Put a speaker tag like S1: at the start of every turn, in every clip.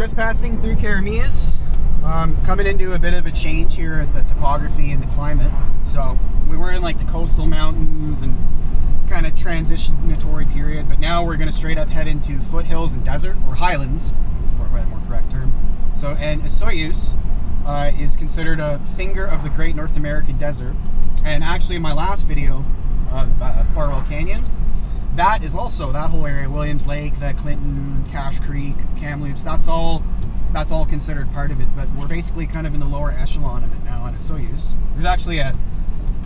S1: Just passing through Karamias, coming into a bit of a change here at the topography and the climate. So we were in like the coastal mountains and kind of transitionatory period, but now we're going to straight up head into foothills and desert, or highlands, or a more correct term. So, and Soyuz is considered a finger of the Great North American Desert. And actually in my last video of Farwell Canyon, that is also that whole area, Williams Lake, the Clinton, Cache Creek, Kamloops, that's all considered part of it, but we're basically kind of in the lower echelon of it now on Soyuz. There's actually a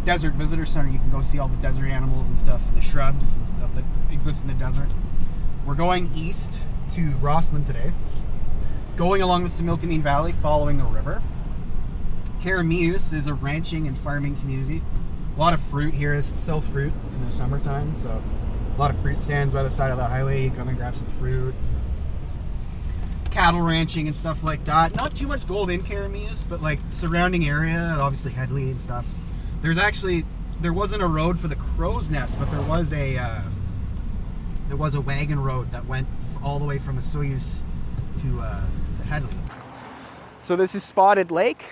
S1: desert visitor center. You can go see all the desert animals and stuff, and the shrubs and stuff that exist in the desert. We're going east to Rossland today, going along the smelting Valley, following a river. Karamias is a ranching and farming community. A lot of fruit here. Is sell fruit in the summertime, so a lot of fruit stands by the side of the highway. You come and grab some fruit. Cattle ranching and stuff like that. Not too much gold in Karamias, but like surrounding area, and obviously Headley and stuff. There wasn't a road for the crow's nest, but there was a wagon road that went all the way from Soyuz to Headley. So this is Spotted Lake,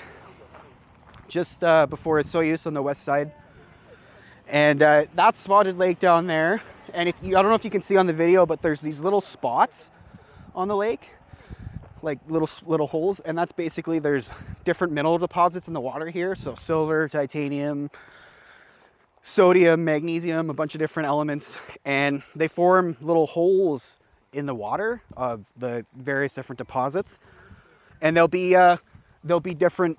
S1: just before Soyuz on the west side, and that's Spotted Lake down there. And I don't know if you can see on the video, but there's these little spots on the lake, like little holes, and that's basically, there's different mineral deposits in the water here. So silver, titanium, sodium, magnesium, a bunch of different elements, and they form little holes in the water of the various different deposits, and they'll be different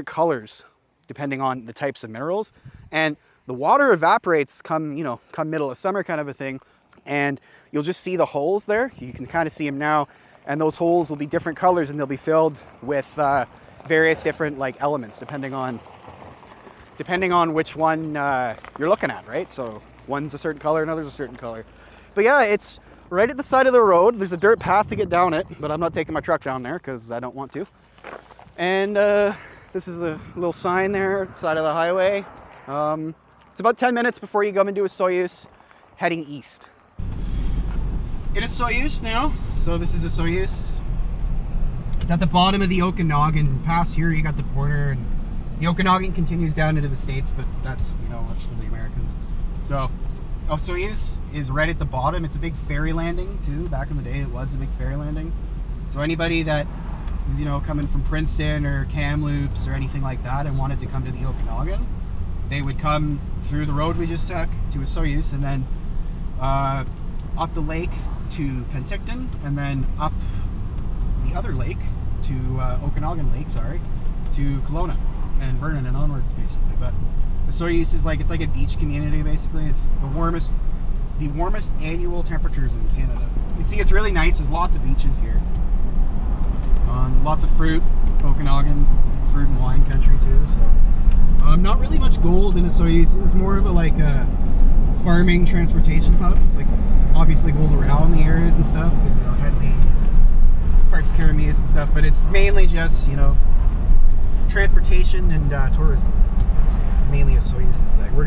S1: colors depending on the types of minerals. And the water evaporates come middle of summer kind of a thing, and you'll just see the holes there. You can kind of see them now, and those holes will be different colors, and they'll be filled with various different like elements depending on which one you're looking at, right? So one's a certain color, another's a certain color. But yeah, it's right at the side of the road. There's a dirt path to get down it, but I'm not taking my truck down there because I don't want to. And this is a little sign there at the side of the highway. It's about 10 minutes before you come into a Soyuz, heading east. It is Soyuz now. So this is a Soyuz. It's at the bottom of the Okanagan. Past here you got the border, and the Okanagan continues down into the States, but that's for the Americans. So Soyuz is right at the bottom. It's a big ferry landing too. Back in the day it was a big ferry landing. So anybody that was coming from Princeton or Kamloops or anything like that and wanted to come to the Okanagan, they would come through the road we just took to a Soyuz, and then up the lake to Penticton, and then up the other lake to Okanagan Lake, to Kelowna and Vernon and onwards, basically. But the Soyuz is it's like a beach community, basically. It's the warmest annual temperatures in Canada. You see, it's really nice. There's lots of beaches here. Lots of fruit, Okanagan, fruit and wine country too. So not really much gold in a Soyuz. It's more of a farming transportation hub. Like obviously gold around the areas and stuff, and Headley, parts of Karamias and stuff. But it's mainly just transportation and tourism. Mainly a Soyuz's thing. We're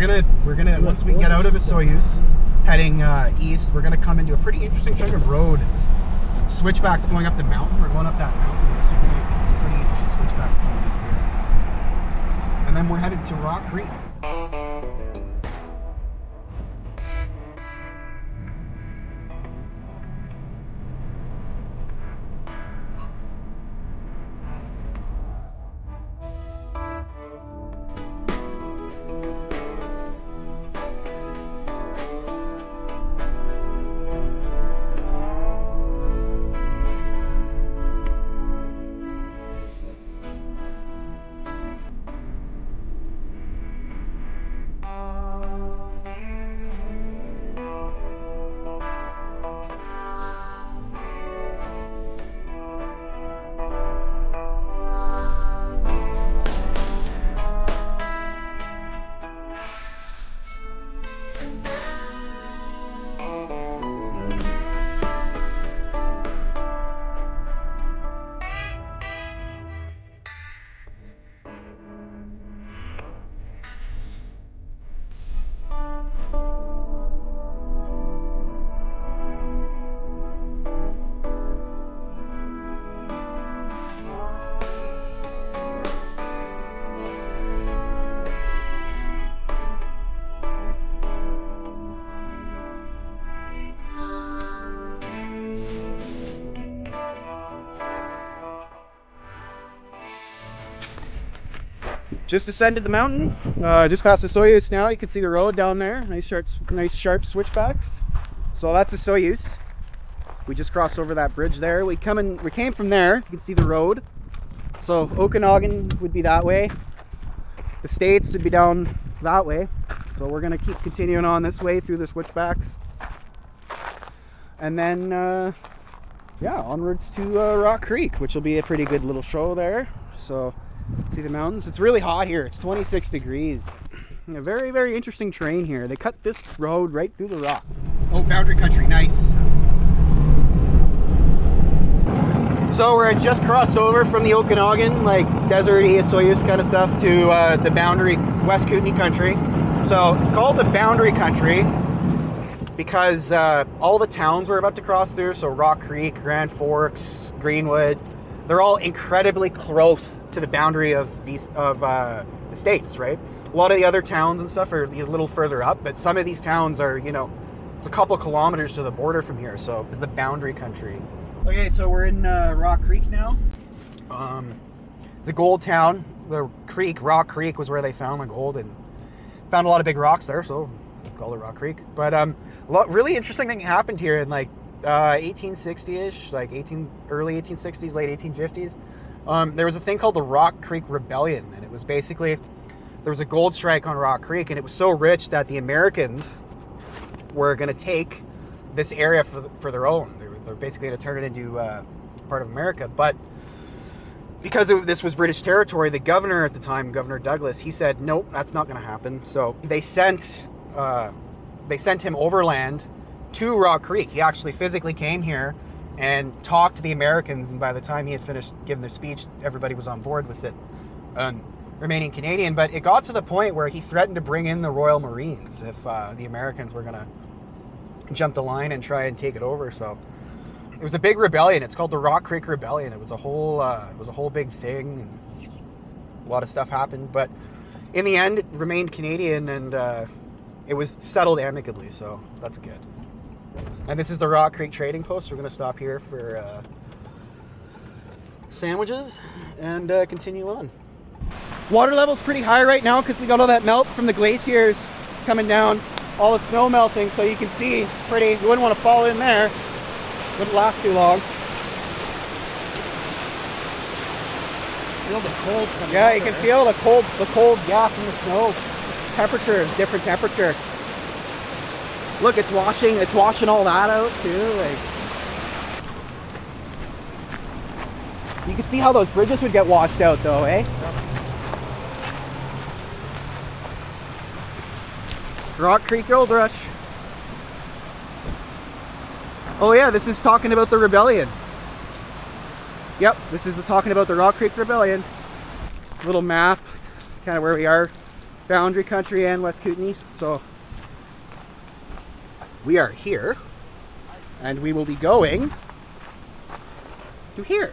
S1: gonna once we get out of a Soyuz, heading east, we're gonna come into a pretty interesting chunk of road. It's switchbacks going up the mountain. We're going up that mountain. It's a pretty interesting switchbacks going up here. And then we're headed to Rock Creek. Just ascended the mountain, just past the Soyuz now. You can see the road down there. Nice sharp switchbacks. So that's the Soyuz. We just crossed over that bridge there. We came from there. You can see the road. So Okanagan would be that way. The States would be down that way. So we're gonna keep continuing on this way through the switchbacks. And then, yeah, onwards to Rock Creek, which will be a pretty good little show there. So, see the mountains? It's really hot here. It's 26 degrees. A very, very interesting terrain here. They cut this road right through the rock. Oh, boundary country, nice. So we're just crossed over from the Okanagan, like deserty, Soyuz kind of stuff, to the boundary, West Kootenay country. So it's called the boundary country because all the towns we're about to cross through, so Rock Creek, Grand Forks, Greenwood, they're all incredibly close to the boundary of the states, right? A lot of the other towns and stuff are a little further up, but some of these towns are, you know, it's a couple kilometers to the border from here, so it's the boundary country. Okay, so we're in Rock Creek now. It's a gold town. The creek, Rock Creek, was where they found the gold and found a lot of big rocks there, so we call it Rock Creek. But really interesting thing happened here in like 1860-ish, like early 1860s, late 1850s. There was a thing called the Rock Creek Rebellion, and it was basically, there was a gold strike on Rock Creek, and it was so rich that the Americans were going to take this area for their own. They're basically going to turn it into part of America. But because this was British territory, the governor at the time, Governor Douglas, he said, nope, that's not going to happen. So they sent him overland to Rock Creek. He actually physically came here and talked to the Americans, and by the time he had finished giving their speech, everybody was on board with it, remaining Canadian. But it got to the point where he threatened to bring in the Royal Marines if the Americans were going to jump the line and try and take it over. So it was a big rebellion. It's called the Rock Creek Rebellion. It was a whole big thing, and a lot of stuff happened. But in the end, it remained Canadian, and it was settled amicably. So that's good. And this is the Rock Creek Trading Post. We're going to stop here for sandwiches and continue on. Water level's pretty high right now because we got all that melt from the glaciers coming down, all the snow melting, so you can see it's pretty. You wouldn't want to fall in there. Wouldn't last too long.
S2: Feel the cold coming.
S1: Yeah, you can feel the cold, yeah, from the snow. Temperature, different temperature. Look, it's washing all that out too. Like, you can see how those bridges would get washed out though, eh?
S2: Yep.
S1: Rock Creek Gold Rush. Oh yeah, this is talking about the rebellion. Yep, this is talking about the Rock Creek Rebellion. Little map, kind of where we are. Boundary country and West Kootenay. So we are here, and we will be going to here.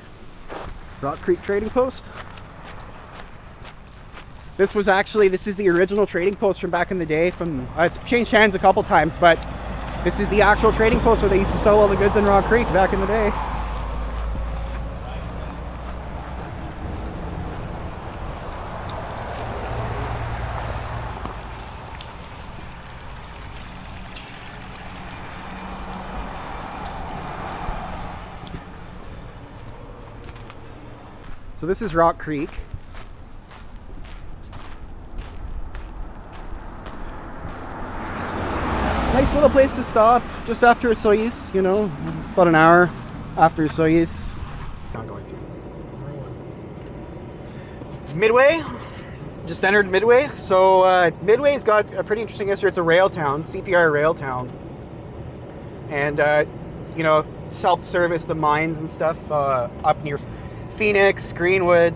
S1: Rock Creek Trading Post. This is the original trading post from back in the day. It's changed hands a couple times, but this is the actual trading post where they used to sell all the goods in Rock Creek back in the day. So this is Rock Creek. Nice little place to stop just after a Soyuz, you know, about an hour after a Soyuz. Not going to. Midway, just entered Midway. So Midway's got a pretty interesting history. It's a rail town, CPR rail town. And, you know, it's helped service the mines and stuff up near Phoenix, Greenwood,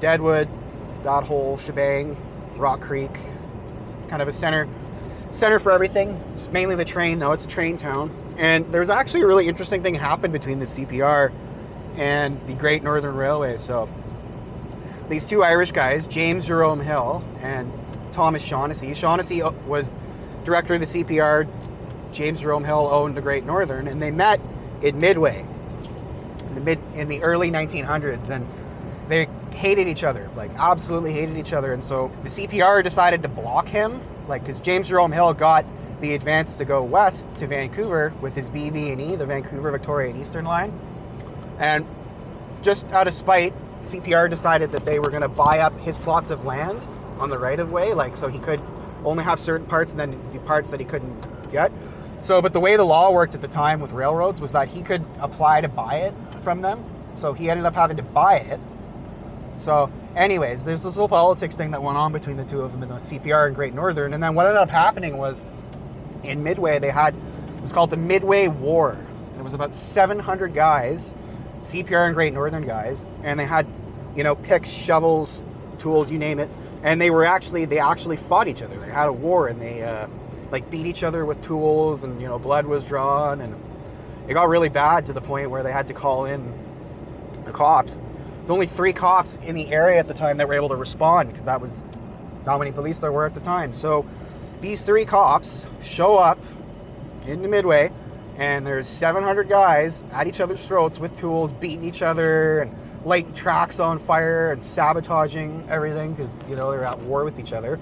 S1: Deadwood, that whole shebang, Rock Creek, kind of a center for everything. It's mainly the train though, it's a train town. And there's actually a really interesting thing happened between the CPR and the Great Northern Railway. So these two Irish guys, James Jerome Hill and Thomas Shaughnessy. Shaughnessy was director of the CPR, James Jerome Hill owned the Great Northern, and they met in Midway in the early 1900s, and they hated each other, like absolutely hated each other. And so the CPR decided to block him, like, because James Jerome Hill got the advance to go west to Vancouver with his VV&E, the Vancouver, Victoria and Eastern line. And just out of spite, CPR decided that they were going to buy up his plots of land on the right of way, like, so he could only have certain parts and then the parts that he couldn't get. So, but the way the law worked at the time with railroads was that he could apply to buy it from them. So he ended up having to buy it. So anyways, there's this little politics thing that went on between the two of them in the CPR and Great Northern. And then what ended up happening was in Midway, it was called the Midway War. And it was about 700 guys, CPR and Great Northern guys. And they had, picks, shovels, tools, you name it. And they actually fought each other. They had a war, and they beat each other with tools, and blood was drawn, and it got really bad to the point where they had to call in the cops. There's only 3 cops in the area at the time that were able to respond, because that was not many police there were at the time. So these 3 cops show up into Midway, and there's 700 guys at each other's throats with tools, beating each other and lighting tracks on fire and sabotaging everything, because they're at war with each other.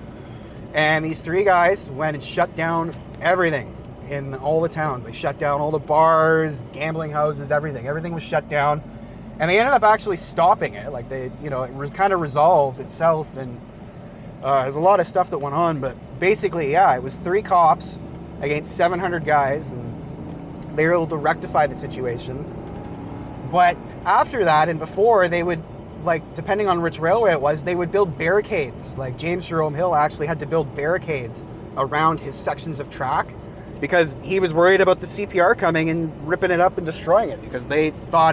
S1: And these 3 guys went and shut down everything in all the towns. They shut down all the bars, gambling houses, everything. Everything was shut down. And they ended up actually stopping it. Like, it kind of resolved itself. And there's a lot of stuff that went on. But basically, yeah, it was 3 cops against 700 guys. And they were able to rectify the situation. But after that and before, they would, depending on which railway it was, they would build barricades. Like, James Jerome Hill actually had to build barricades around his sections of track because he was worried about the CPR coming and ripping it up and destroying it, because they saw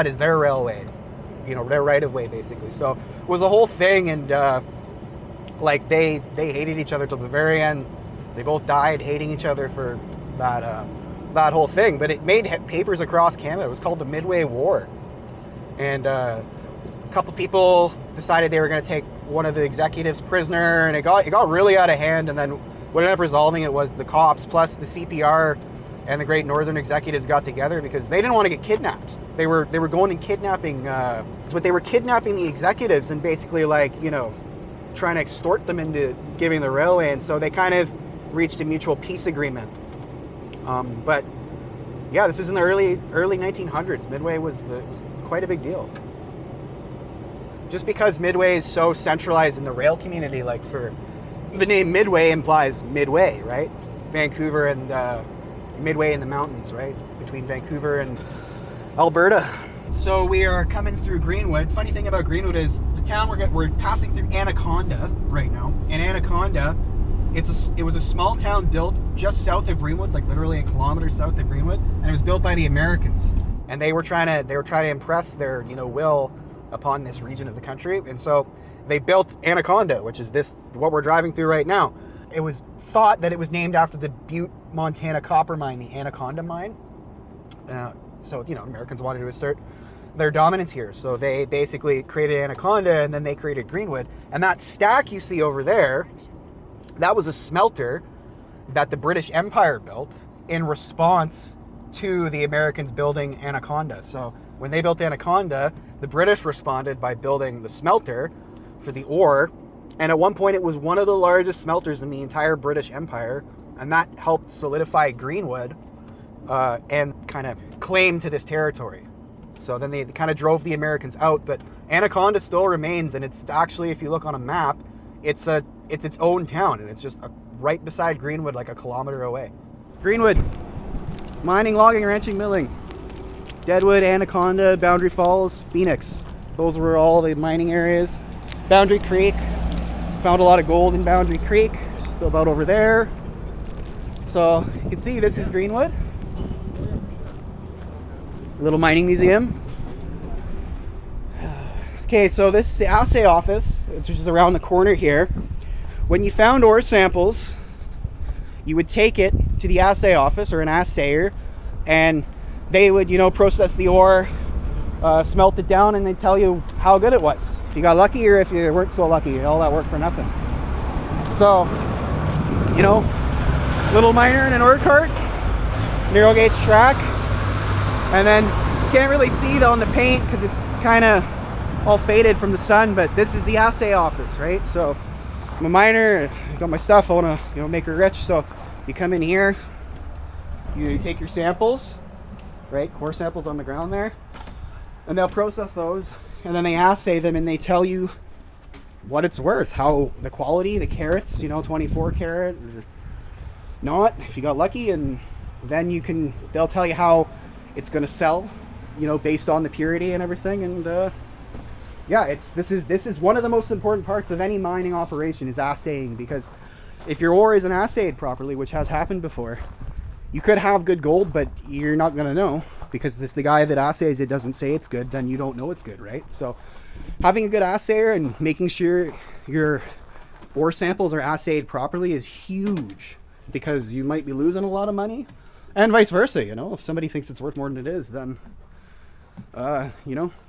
S1: it as their railway, their right of way, basically. So it was a whole thing, and they hated each other till the very end. They both died hating each other for that whole thing. But it made papers across Canada. It was called the Midway War, and a couple people decided they were going to take one of the executives prisoner, and it got really out of hand. And then what ended up resolving it was the cops plus the CPR and the Great Northern executives got together because they didn't want to get kidnapped. They were going and kidnapping, but they were kidnapping the executives and basically trying to extort them into giving the railway. And so they kind of reached a mutual peace agreement. But yeah, this was in the early 1900s. Midway was quite a big deal. Just because Midway is so centralized in the rail community, for the name Midway implies midway, right? Vancouver and Midway in the mountains, right? Between Vancouver and Alberta. So we are coming through Greenwood. Funny thing about Greenwood is the town we're passing through Anaconda right now. And Anaconda, it was a small town built just south of Greenwood, literally a kilometer south of Greenwood, and it was built by the Americans. And they were trying to impress their will upon this region of the country. And so they built Anaconda, which is what we're driving through right now. It was thought that it was named after the Butte, Montana copper mine, the Anaconda mine. So Americans wanted to assert their dominance here. So they basically created Anaconda, and then they created Greenwood. And that stack you see over there, that was a smelter that the British Empire built in response to the Americans building Anaconda. So when they built Anaconda, the British responded by building the smelter for the ore. And at one point, it was one of the largest smelters in the entire British Empire. And that helped solidify Greenwood and kind of claim to this territory. So then they kind of drove the Americans out. But Anaconda still remains. And it's actually, if you look on a map, it's its own town. And it's just right beside Greenwood, a kilometer away. Greenwood, mining, logging, ranching, milling. Deadwood, Anaconda, Boundary Falls, Phoenix. Those were all the mining areas. Boundary Creek. Found a lot of gold in Boundary Creek. Still about over there. So you can see this is Greenwood. A little mining museum. Okay, so this is the assay office, which is around the corner here. When you found ore samples, you would take it to the assay office or an assayer, and they would, process the ore, smelt it down, and they'd tell you how good it was. If you got lucky or if you weren't so lucky, all that work for nothing. So, little miner in an ore cart, narrow gauge track, and then you can't really see on the paint because it's kind of all faded from the sun, but this is the assay office, right? So I'm a miner, I got my stuff, I want to make her rich. So you come in here, you take your samples, right? Core samples on the ground there, and they'll process those, and then they assay them, and they tell you what it's worth, how the quality, the carats, 24 carat or not, if you got lucky, and then they'll tell you how it's going to sell, based on the purity and everything. And yeah, this is one of the most important parts of any mining operation, is assaying, because if your ore isn't assayed properly, which has happened before, you could have good gold, but you're not going to know, because if the guy that assays it doesn't say it's good, then you don't know it's good, right? So having a good assayer and making sure your ore samples are assayed properly is huge, because you might be losing a lot of money, and vice versa. If somebody thinks it's worth more than it is, then the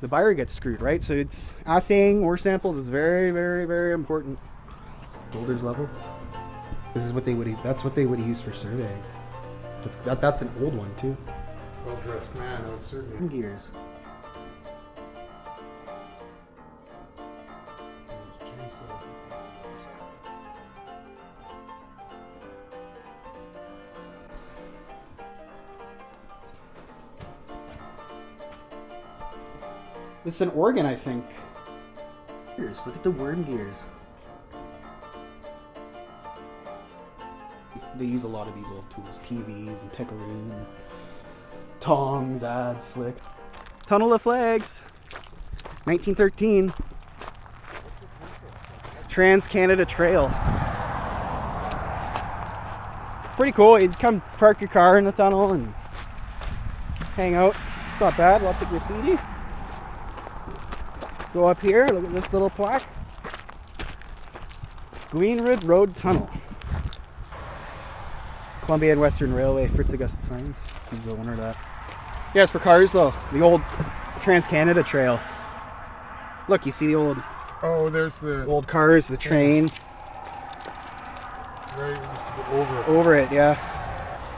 S1: buyer gets screwed, right? So it's assaying ore samples is very, very, very important. Golders level. That's what they would use for surveying. That's an old one too.
S3: Well dressed man, I would certainly.
S1: Gears. This is an organ, I think. Gears. Look at the worm gears. They use a lot of these old tools, PVs and pickaroons, tongs, adz, slick. Tunnel of Flags, 1913. Trans-Canada Trail. It's pretty cool. You'd come park your car in the tunnel and hang out. It's not bad. Lots of graffiti. Go up here, look at this little plaque. Greenwood Road Tunnel. Columbia and Western Railway, Fritz Augustus Hines. He's the owner of that. Yeah, it's for cars though. The old Trans-Canada Trail. Look, you see the old...
S3: Oh, there's the...
S1: old cars, the train.
S3: Right, just to go over it.
S1: Over it, yeah.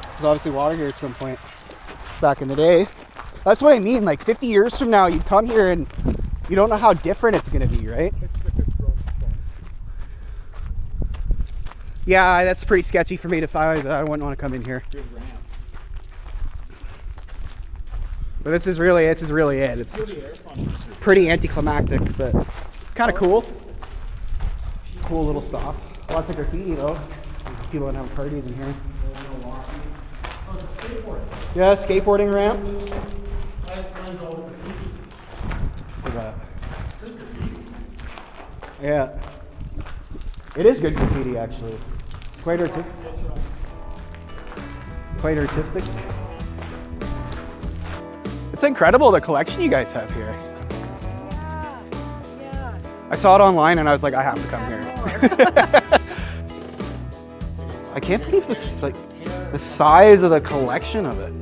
S1: There's obviously water here at some point. Back in the day. That's what I mean, like 50 years from now, you'd come here and you don't know how different it's going to be, right? Yeah, that's pretty sketchy for me to find. I wouldn't want to come in here. But this is really it. It's pretty anticlimactic, but kind of cool. Cool little stop. Lots of graffiti though. People having parties in here. Yeah, skateboarding ramp. Look at that. Yeah. It is good graffiti actually. Quite artistic. It's incredible the collection you guys have here.
S4: Yeah.
S1: I saw it online and I was like, I have to come here. I can't believe this, like, the size of the collection of it.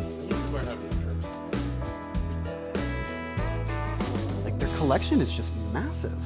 S1: Like, their collection is just massive.